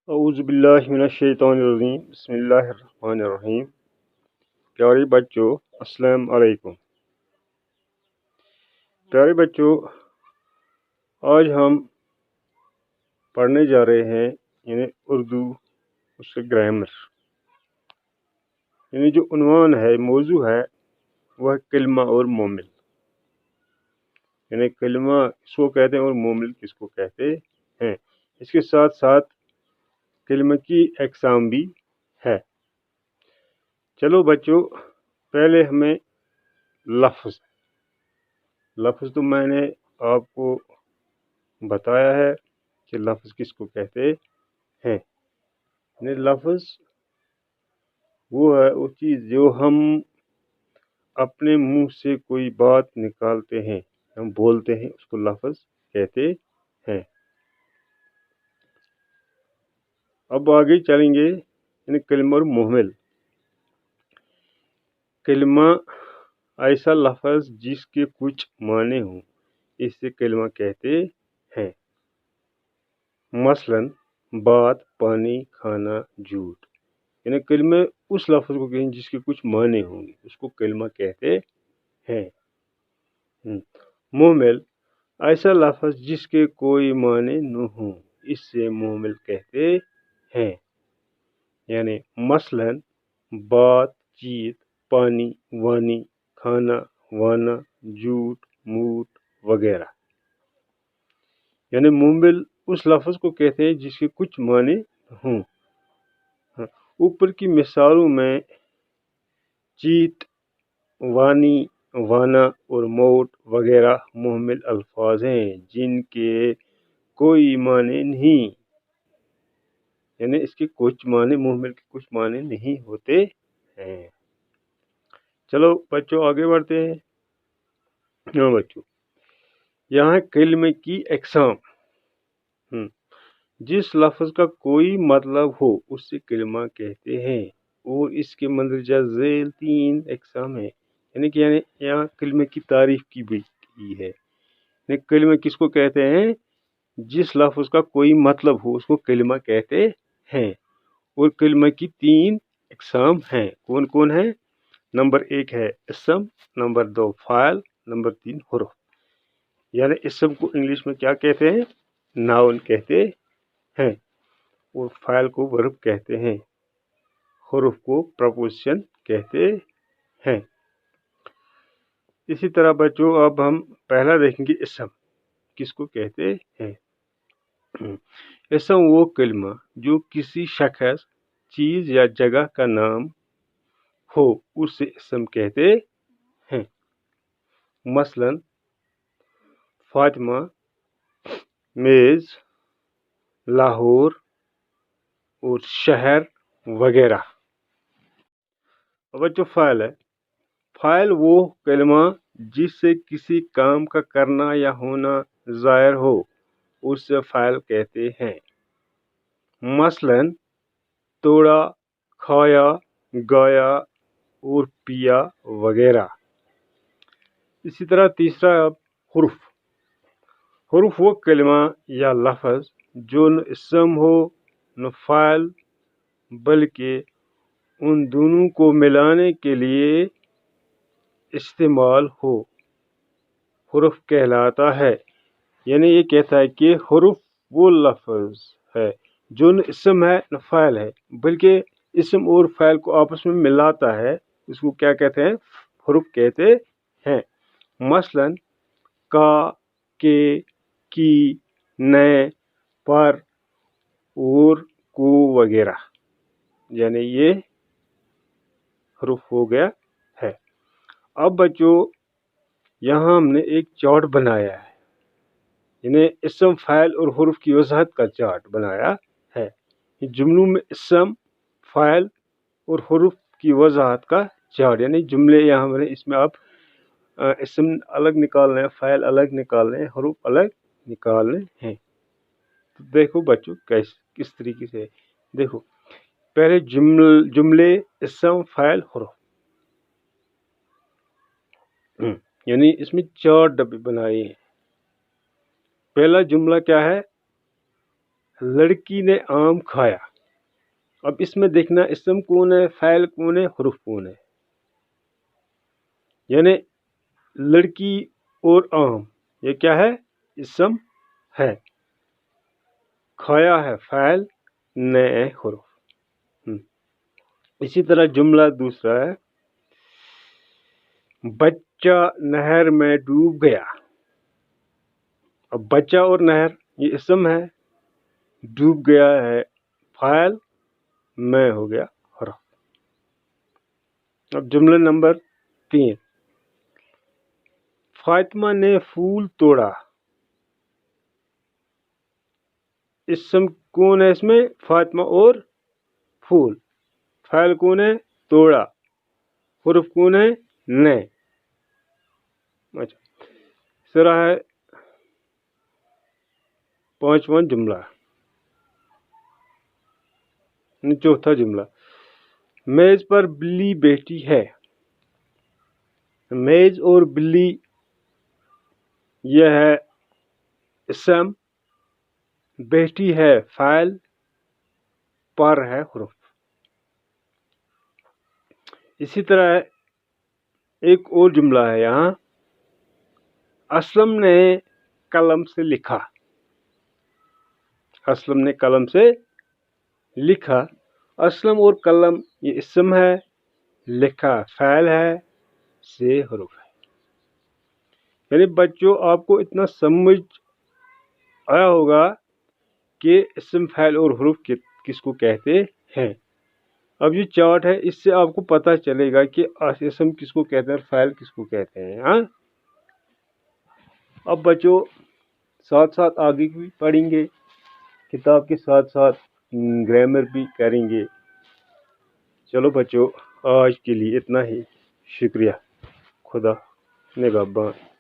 اعوذ باللہ من الشیطان الرجیم بسم اللہ الرحمن الرحیم۔ پیارے بچوں السلام علیکم۔ پیارے بچوں، آج ہم پڑھنے جا رہے ہیں یعنی اردو اس سے گرامر، یعنی جو عنوان ہے، موضوع ہے، وہ ہے کلمہ اور مومل، یعنی کلمہ کس کو کہتے ہیں اور مومل کس کو کہتے ہیں۔ اس کے ساتھ ساتھ کلمہ کی اقسام بھی ہے۔ چلو بچوں، پہلے ہمیں لفظ تو میں نے آپ کو بتایا ہے کہ لفظ کس کو کہتے ہیں۔ یعنی لفظ وہ ہے وہ چیز جو ہم اپنے منہ سے کوئی بات نکالتے ہیں، ہم بولتے ہیں، اس کو لفظ کہتے ہیں۔ اب آگے چلیں گے، یعنی کلمہ اور محمل۔ کلمہ ایسا لفظ جس کے کچھ معنی ہوں، اس سے کلمہ کہتے ہیں۔ مثلاً بات، پانی، کھانا، جھوٹ، یعنی کلمہ اس لفظ کو کہیں جس کے کچھ معنی ہوں گے، اس کو کلمہ کہتے ہیں۔ محمل ایسا لفظ جس کے کوئی معنی نہ ہوں، اس سے محمل کہتے ہیں۔ یعنی مثلاً بات، چیت، پانی، وانی، کھانا، وانا، جھوٹ، موٹ وغیرہ۔ یعنی محمل اس لفظ کو کہتے ہیں جس کے کچھ معنی ہوں۔ اوپر کی مثالوں میں چیت، وانی، وانا اور موٹ وغیرہ محمل الفاظ ہیں جن کے کوئی معنی نہیں، یعنی اس کے کچھ معنی، محمل کے کچھ معنی نہیں ہوتے ہیں۔ چلو بچوں آگے بڑھتے ہیں۔ بچوں، یہاں کلمے کی اقسام، جس لفظ کا کوئی مطلب ہو اس سے کلمہ کہتے ہیں، اور اس کے مندرجہ ذیل 3 اقسام ہیں۔ یعنی کہ یہاں کلمے کی تعریف کی بھی کی ہے۔ یعنی کلمہ کس کو کہتے ہیں؟ جس لفظ کا کوئی مطلب ہو اس کو کلمہ کہتے ہیں، اور کلمہ کی 3 اقسام ہیں۔ کون کون ہیں؟ نمبر 1 ہے اسم، نمبر 2 فاعل، نمبر 3 حرف۔ یعنی اسم کو انگلش میں کیا کہتے ہیں؟ ناؤن کہتے ہیں، اور فاعل کو ورب کہتے ہیں، حرف کو پرپوزیشن کہتے ہیں۔ اسی طرح بچوں اب ہم پہلا دیکھیں گے اسم کس کو کہتے ہیں۔ اسم وہ کلمہ جو کسی شخص، چیز یا جگہ کا نام ہو، اسے اسم کہتے ہیں۔ مثلاً فاطمہ، میز، لاہور اور شہر وغیرہ۔ بچوں فاعل ہے۔ فاعل وہ کلمہ جس سے کسی کام کا کرنا یا ہونا ظاہر ہو، اس سے فاعل کہتے ہیں۔ مثلاً توڑا، کھایا، گایا اور پیا وغیرہ۔ اسی طرح تیسرا اب حرف۔ حرف وہ کلمہ یا لفظ جو نہ اسم ہو نہ فاعل، بلکہ ان دونوں کو ملانے کے لیے استعمال ہو، حرف کہلاتا ہے۔ یعنی یہ کہتا ہے کہ حرف وہ لفظ ہے جو نہ اسم ہے نہ فاعل ہے، بلکہ اسم اور فاعل کو آپس میں ملاتا ہے، اس کو کیا کہتے ہیں؟ حرف کہتے ہیں۔ مثلاً کا، کے، کی، نے، پر اور کو وغیرہ۔ یعنی یہ حرف ہو گیا ہے۔ اب بچوں یہاں ہم نے ایک چارٹ بنایا ہے، یعنی اسم، فاعل اور حرف کی وضاحت کا چارٹ بنایا ہے۔ جملوں میں اسم، فاعل اور حرف کی وضاحت کا چارٹ، یعنی جملے یہاں ہم نے اس میں آپ اسم الگ نکالنے ہیں، فاعل الگ نکالنے ہیں، حروف الگ نکالنے ہیں۔ تو دیکھو بچوں کس طریقے سے، دیکھو پہلے جملے اسم، فاعل، حرف، یعنی اس میں 4 ڈبے بنائے ہیں۔ پہلا جملہ کیا ہے؟ لڑکی نے آم کھایا. اب اس میں دیکھنا اسم کون ہے، فاعل کون ہے، حرف کون ہے. یعنی لڑکی اور آم یہ کیا ہے، اسم ہے. کھایا ہے فاعل، نے ہے حرف. اسی طرح جملہ دوسرا ہے، بچہ نہر میں ڈوب گیا. اب بچہ اور نہر یہ اسم ہے، ڈوب گیا ہے فاعل، میں ہو گیا حرف. اب جملہ نمبر 3، فاطمہ نے پھول توڑا. اسم کون ہے اس میں، فاطمہ اور پھول. فاعل کون ہے، توڑا. حرف کون ہے، نے. اچھا، سرا ہے 5واں جملہ، چوتھا جملہ، میز پر بلی بیٹھی ہے. میز اور بلی یہ ہے اسم، بیٹھی ہے فاعل، پر ہے حرف. اسی طرح ایک اور جملہ ہے یہاں، اسلم نے قلم سے لکھا. اسلم نے قلم سے لکھا. اسلم اور قلم یہ اسم ہے، لکھا فاعل ہے، سے حرف ہے. یعنی بچوں آپ کو اتنا سمجھ آیا ہوگا کہ اسم، فاعل اور حرف کس کو کہتے ہیں. اب یہ چارٹ ہے، اس سے آپ کو پتہ چلے گا کہ اسم کس کو کہتے ہیں اور فاعل کس کو کہتے ہیں. ہاں، اب بچوں ساتھ ساتھ آگے بھی پڑھیں گے، کتاب کے ساتھ ساتھ گرامر بھی کریں گے. چلو بچوں، آج کے لیے اتنا ہی. شکریہ. خدا نگہبان.